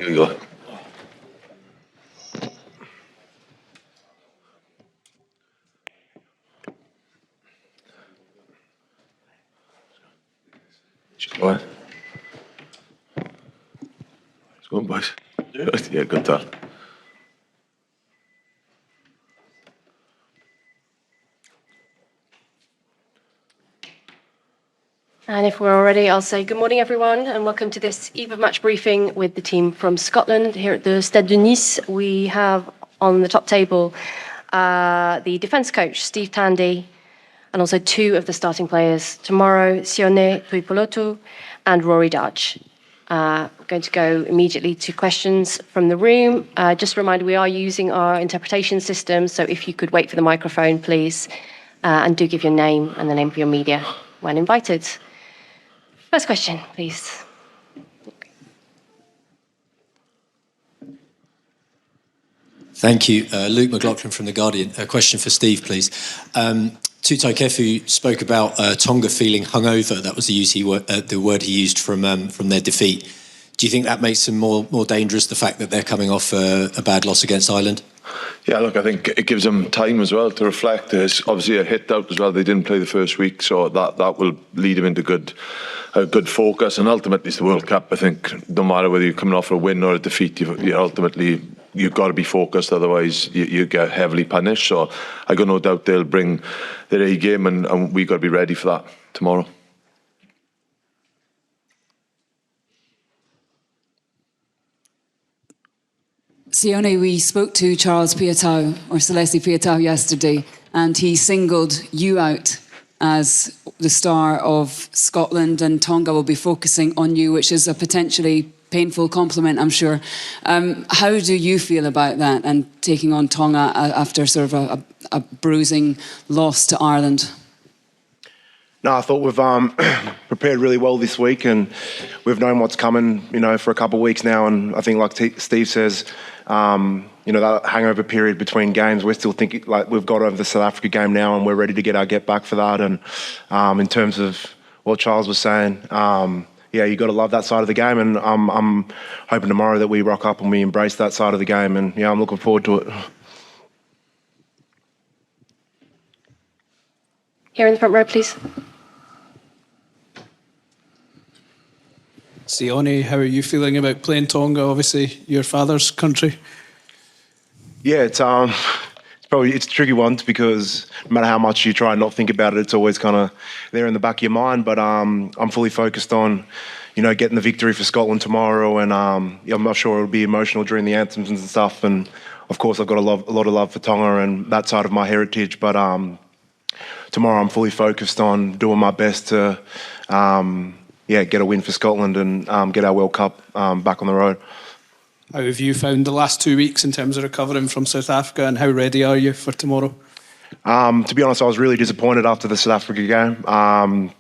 Here we go. Go on. Let's go on, boys. Yeah, good talk. And if we're all ready, I'll say good morning, everyone, and welcome to this eve of match briefing with the team from Scotland here at the Stade de Nice. We have on the top table the defence coach, Steve Tandy, and also two of the starting players tomorrow, Sione Tuipulotu and Rory Darge. We're going to go immediately to questions from the room. Just a reminder, we are using our interpretation system, so if you could wait for the microphone, please, and do give your name and the name of your media when invited. First question, please. Thank you. Luke McLaughlin from The Guardian. A question for Steve, please. Tutai Kefu spoke about Tonga feeling hungover. That was the word he used from their defeat. Do you think that makes them more dangerous, the fact that they're coming off a bad loss against Ireland? Yeah, look, I think it gives them time as well to reflect. There's obviously a hit out as well. They didn't play the first week, so that will lead them into good focus. And ultimately, it's the World Cup. I think no matter whether you're coming off a win or a defeat, you've got to be focused. Otherwise, you get heavily punished. So I got no doubt they'll bring their A game, and we've got to be ready for that tomorrow. Sione, we spoke to Charles Piutau, or Celeste Piutau, yesterday, and he singled you out as the star of Scotland, and Tonga will be focusing on you, which is a potentially painful compliment, I'm sure. How do you feel about that and taking on Tonga after sort of a bruising loss to Ireland? No, I thought we've prepared really well this week, and we've known what's coming, for a couple of weeks now. And I think, like Steve says, that hangover period between games, we're still thinking like we've got over the South Africa game now, and we're ready to get our get back for that. And in terms of what Charles was saying, you got to love that side of the game, and I'm hoping tomorrow that we rock up and we embrace that side of the game. And I'm looking forward to it. Here in the front row, please. Sione, how are you feeling about playing Tonga? Obviously, your father's country. Yeah, it's a tricky one because no matter how much you try and not think about it, it's always kind of there in the back of your mind. But I'm fully focused on, getting the victory for Scotland tomorrow, and I'm not sure it'll be emotional during the anthems and stuff. And of course, I've got a lot of love for Tonga and that side of my heritage. But tomorrow, I'm fully focused on doing my best to. Get a win for Scotland and get our World Cup back on the road. How have you found the last 2 weeks in terms of recovering from South Africa, and how ready are you for tomorrow? To be honest, I was really disappointed after the South Africa game. And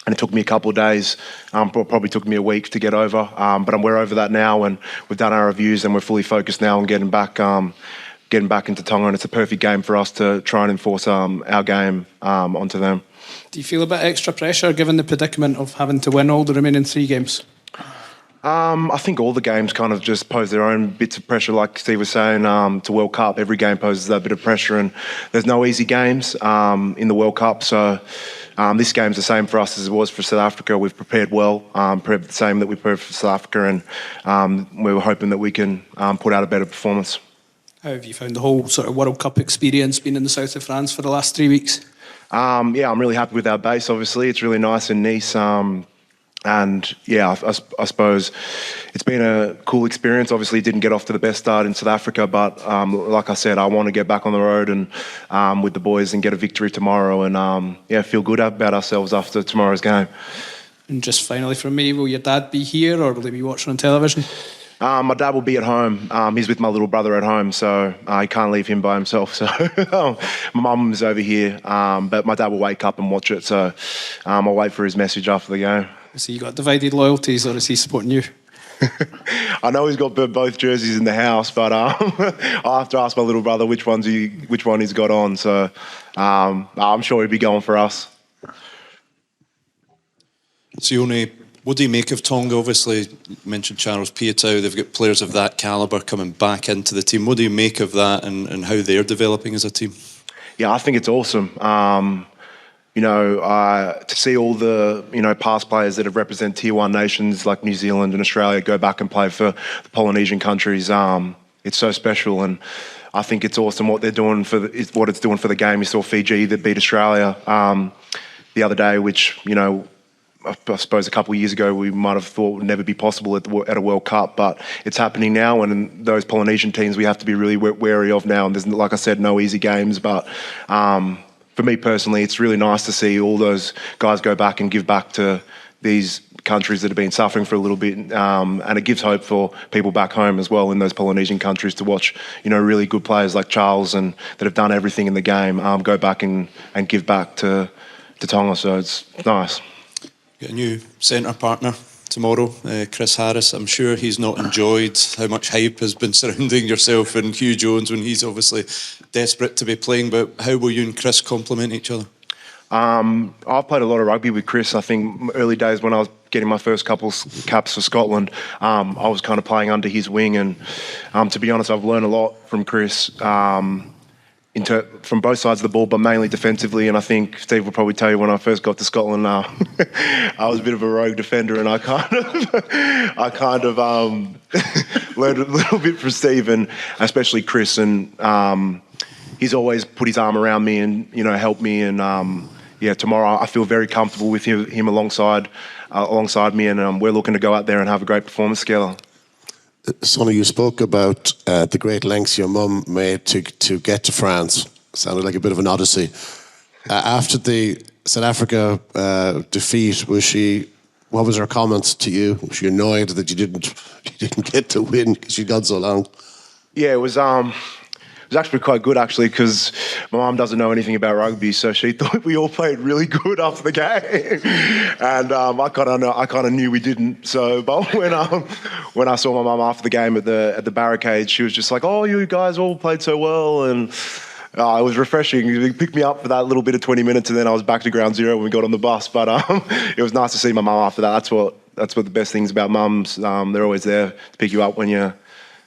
it took me a couple of days, probably took me a week to get over. But we're over that now, and we've done our reviews, and we're fully focused now on getting back into Tonga. And it's a perfect game for us to try and enforce our game onto them. Do you feel a bit extra pressure given the predicament of having to win all the remaining 3 games? I think all the games kind of just pose their own bits of pressure, like Steve was saying, to World Cup. Every game poses that bit of pressure, and there's no easy games in the World Cup. So this game's the same for us as it was for South Africa. We've prepared well, prepared the same that we prepared for South Africa, and we were hoping that we can put out a better performance. How have you found the whole sort of World Cup experience being in the south of France for the last 3 weeks? I'm really happy with our base, obviously. It's really nice in Nice. I suppose it's been a cool experience. Obviously, it didn't get off to the best start in South Africa, but like I said, I want to get back on the road and with the boys and get a victory tomorrow and feel good about ourselves after tomorrow's game. And just finally from me, will your dad be here or will he be watching on television? My dad will be at home. He's with my little brother at home, so I can't leave him by himself. So my mum's over here, but my dad will wake up and watch it. So I'll wait for his message after the game. So you got divided loyalties, or is he supporting you? I know he's got both jerseys in the house, but I'll have to ask my little brother which one he's got on. So I'm sure he'll be going for us. Sione, What do you make of Tonga? Obviously, you mentioned Charles Piutau. They've got players of that calibre coming back into the team. What do you make of that and how they're developing as a team? Yeah, I think it's awesome. To see all the, past players that have represented Tier 1 nations like New Zealand and Australia go back and play for the Polynesian countries, it's so special. And I think it's awesome what they're doing what it's doing for the game. You saw Fiji that beat Australia the other day, which, I suppose a couple of years ago we might have thought would never be possible at a World Cup, but it's happening now. And those Polynesian teams we have to be really wary of now. And there's, like I said, no easy games. But for me personally, it's really nice to see all those guys go back and give back to these countries that have been suffering for a little bit. And it gives hope for people back home as well in those Polynesian countries to watch, really good players like Charles and that have done everything in the game go back and give back to Tonga. So it's nice. Got a new centre partner tomorrow, Chris Harris. I'm sure he's not enjoyed how much hype has been surrounding yourself and Hugh Jones when he's obviously desperate to be playing. But how will you and Chris complement each other? I've played a lot of rugby with Chris. I think early days when I was getting my first couple caps for Scotland, I was kind of playing under his wing. And to be honest, I've learned a lot from Chris. From both sides of the ball, but mainly defensively. And I think Steve will probably tell you when I first got to Scotland, I was a bit of a rogue defender, and I kind of learned a little bit from Steve and especially Chris. And he's always put his arm around me and helped me. And tomorrow I feel very comfortable with him alongside me, and we're looking to go out there and have a great performance together. Sonny, you spoke about the great lengths your mum made to get to France. Sounded like a bit of an odyssey. After the South Africa defeat, what was her comments to you? Was she annoyed that you didn't get to win because she'd gone so long? Yeah, it was actually quite good, because my mum doesn't know anything about rugby, so she thought we all played really good after the game, and I kind of knew we didn't. So, but when I saw my mum after the game at the barricade, she was just like, "Oh, you guys all played so well," and it was refreshing. He picked me up for that little bit of 20 minutes, and then I was back to ground zero when we got on the bus. But it was nice to see my mum after that. That's what the best things about mums. They're always there to pick you up when you're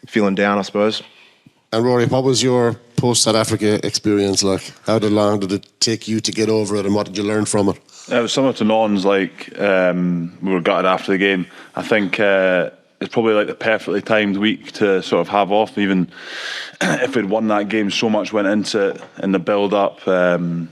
feeling down, I suppose. And Rory, what was your post-South Africa experience like? How long did it take you to get over it, and what did you learn from it? It was similar to Non's, we were gutted after the game. I think it's probably like the perfectly timed week to sort of have off, even if we'd won that game. So much went into it in the build-up. It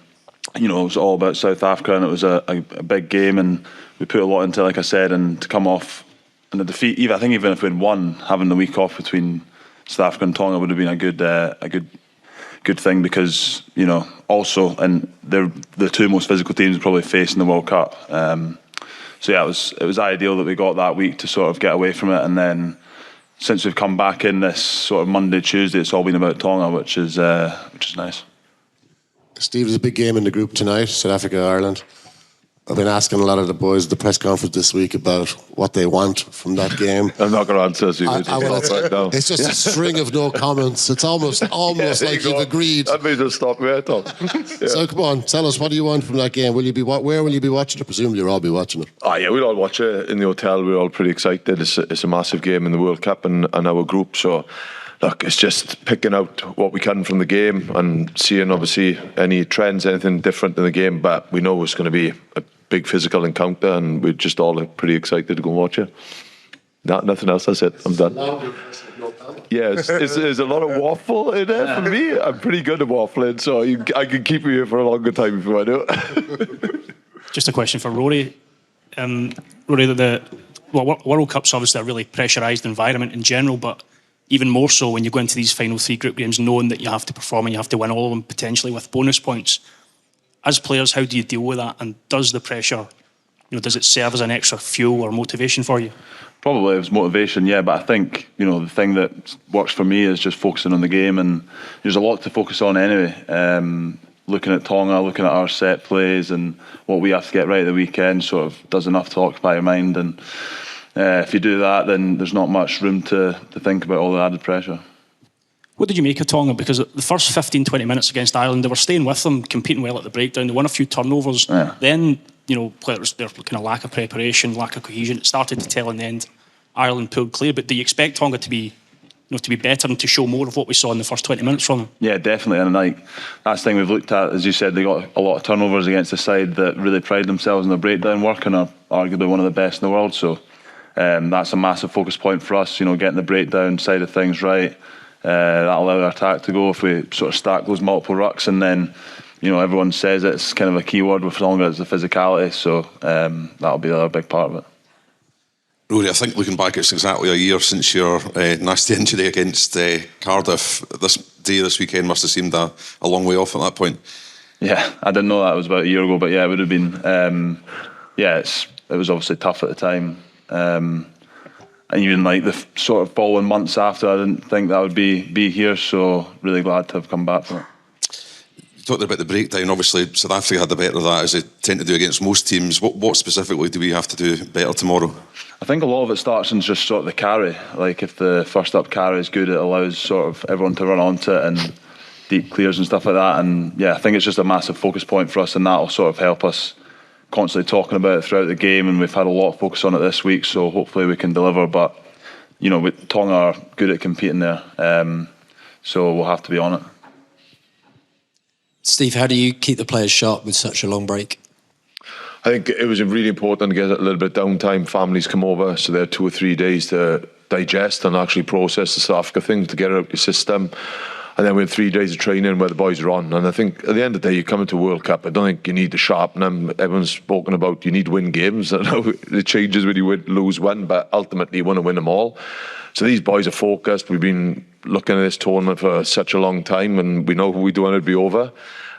was all about South Africa, and it was a big game, and we put a lot into it, like I said, and to come off in the defeat, even if we'd won, having the week off between South Africa and Tonga would have been a good thing, because also, and they're the two most physical teams probably facing the World Cup. It was ideal that we got that week to sort of get away from it, and then since we've come back in this sort of Monday, Tuesday, it's all been about Tonga, which is nice. Steve, there's a big game in the group tonight, South Africa, Ireland. I've been asking a lot of the boys at the press conference this week about what they want from that game. I'm not going to answer as you right now. It's just a string of no comments. It's almost like you've agreed. That means it'll stop me, Tom. So come on, tell us, what do you want from that game? Where will you be watching it? Presumably you'll all be watching it. Oh yeah, we'll all watch it in the hotel. We're all pretty excited. It's a massive game in the World Cup and our group. So look, it's just picking out what we can from the game and seeing obviously any trends, anything different in the game. But we know it's going to be a big physical encounter, and we're just all pretty excited to go and watch it. Nothing else. That's it. I'm done. Yeah, there's a lot of waffle in there for me. I'm pretty good at waffling, so I can keep you here for a longer time if you want to. Just a question for Rory. Rory, World Cup's obviously a really pressurised environment in general, but even more so when you go into these final three group games knowing that you have to perform and you have to win all of them potentially with bonus points. As players, how do you deal with that? And does the pressure, does it serve as an extra fuel or motivation for you? Probably it was motivation, yeah. But I think, the thing that works for me is just focusing on the game, and there's a lot to focus on anyway. Looking at Tonga, looking at our set plays and what we have to get right at the weekend sort of does enough to occupy your mind. And if you do that, then there's not much room to think about all the added pressure. What did you make of Tonga? Because the first 15, 20 minutes against Ireland, they were staying with them, competing well at the breakdown. They won a few turnovers. Yeah. Then players, their kind of lack of preparation, lack of cohesion. It started to tell in the end. Ireland pulled clear, but do you expect Tonga to be better and to show more of what we saw in the first 20 minutes from them? Yeah, definitely. And that's the thing we've looked at, as you said, they got a lot of turnovers against a side that really pride themselves in their breakdown work and are arguably one of the best in the world. So that's a massive focus point for us, getting the breakdown side of things right. That'll allow our attack to go if we sort of stack those multiple rucks. And then, everyone says it's kind of a key word with Tonga, it's the physicality. So that'll be the other big part of it. Rory, I think looking back, it's exactly a year since your nasty injury against Cardiff. This weekend must have seemed a long way off at that point. Yeah, I didn't know that. It was about a year ago, but yeah, it would have been. It was obviously tough at the time. And even the sort of following months after, I didn't think that would be here. So really glad to have come back from it. You talked about the breakdown. Obviously, South Africa had the better of that, as they tend to do against most teams. What specifically do we have to do better tomorrow? I think a lot of it starts in just sort of the carry. If the first up carry is good, it allows sort of everyone to run onto it and deep clears and stuff like that. And yeah, I think it's just a massive focus point for us, and that'll sort of help us constantly talking about it throughout the game. And we've had a lot of focus on it this week, so hopefully we can deliver. But Tonga are good at competing there, so we'll have to be on it. Steve, how do you keep the players sharp with such a long break? I think it was really important to get a little bit of downtime. Families come over, so they had 2 or 3 days to digest and actually process the South Africa thing, to get it out of your system. And then we had 3 days of training where the boys are on. And I think at the end of the day, you come into a World Cup, I don't think you need to sharpen them. Everyone's spoken about you need to win games. I know it changes when you lose one, but ultimately you want to win them all. So these boys are focused. We've been looking at this tournament for such a long time, and we know we don't want it to be over.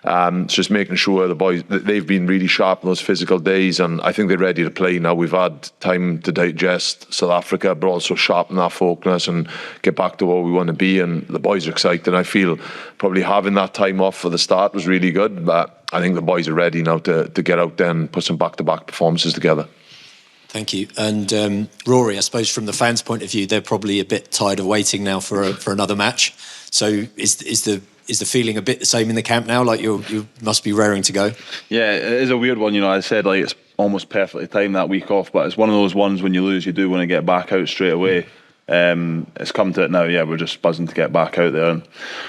It's just making sure the boys, they've been really sharp in those physical days, and I think they're ready to play now. We've had time to digest South Africa, but also sharpen our focus and get back to where we want to be, and the boys are excited. I feel probably having that time off for the start was really good, but I think the boys are ready now to get out there and put some back-to-back performances together. Thank you. And Rory, I suppose from the fans' point of view, they're probably a bit tired of waiting now for another match. So is the feeling a bit the same in the camp now? Like you must be raring to go. Yeah, it is a weird one. I said it's almost perfectly timed that week off, but it's one of those ones when you lose, you do want to get back out straight away. It's come to it now. Yeah, we're just buzzing to get back out there, and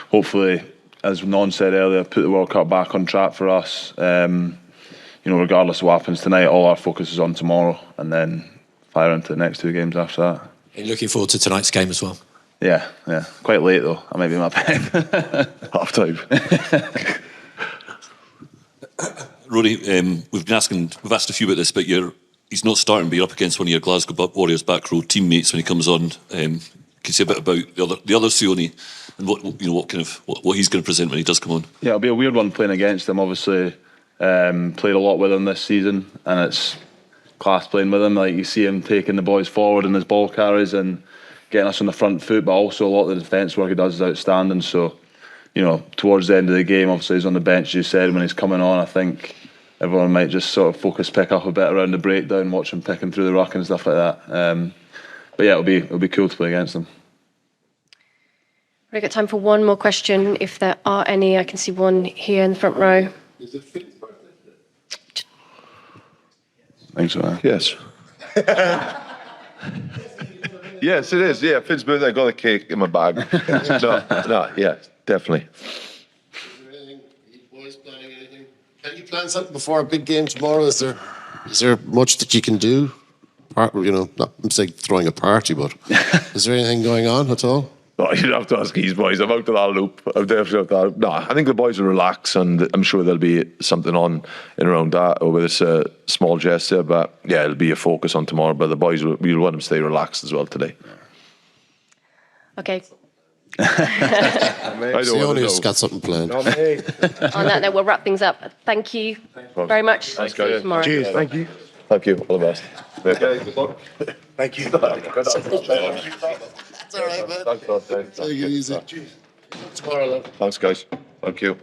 hopefully, as Non said earlier, put the World Cup back on track for us. Regardless of what happens tonight, all our focus is on tomorrow, and then fire into the next 2 games after that. Are you looking forward to tonight's game as well? Yeah. Quite late though. I might be in my bed. Half time. Rory, we've asked a few about this, but he's not starting, but you're up against one of your Glasgow Warriors back row teammates when he comes on. Can you say a bit about the other Sione and what he's going to present when he does come on? Yeah, it'll be a weird one playing against him. Obviously, played a lot with him this season, and it's class playing with him. You see him taking the boys forward in his ball carries and getting us on the front foot, but also a lot of the defence work he does is outstanding. So, towards the end of the game, obviously he's on the bench, as you said. When he's coming on, I think everyone might just sort of pick up a bit around the breakdown, watch him picking through the ruck and stuff like that. But yeah, it'll be cool to play against him. We've got time for one more question, if there are any. I can see one here in the front row. Is it Finn's birthday? I think so. Yes. Yes, it is. Yeah, Finn's birthday. I got a cake in my bag. No, yeah, definitely. Is there anything? Are you boys planning anything? Can you plan something before a big game tomorrow? Is there much that you can do? Not I'm saying throwing a party, but is there anything going on at all? No, you'd have to ask these boys. I'm out of that loop. I'm definitely out of that. No, I think the boys will relax, and I'm sure there'll be something on in around that, or with this small gesture. But yeah, it'll be a focus on tomorrow. But the boys, we'll want them to stay relaxed as well today. Okay. Sione's got something planned. On that note, we'll wrap things up. Thank you very much. Thanks, guys. Tomorrow. Cheers, thank you. Thank you. All the best. Okay, good luck. Thank you. It's all right, man. Thanks, Take it easy. Tomorrow, love. Thanks, guys. Thank you.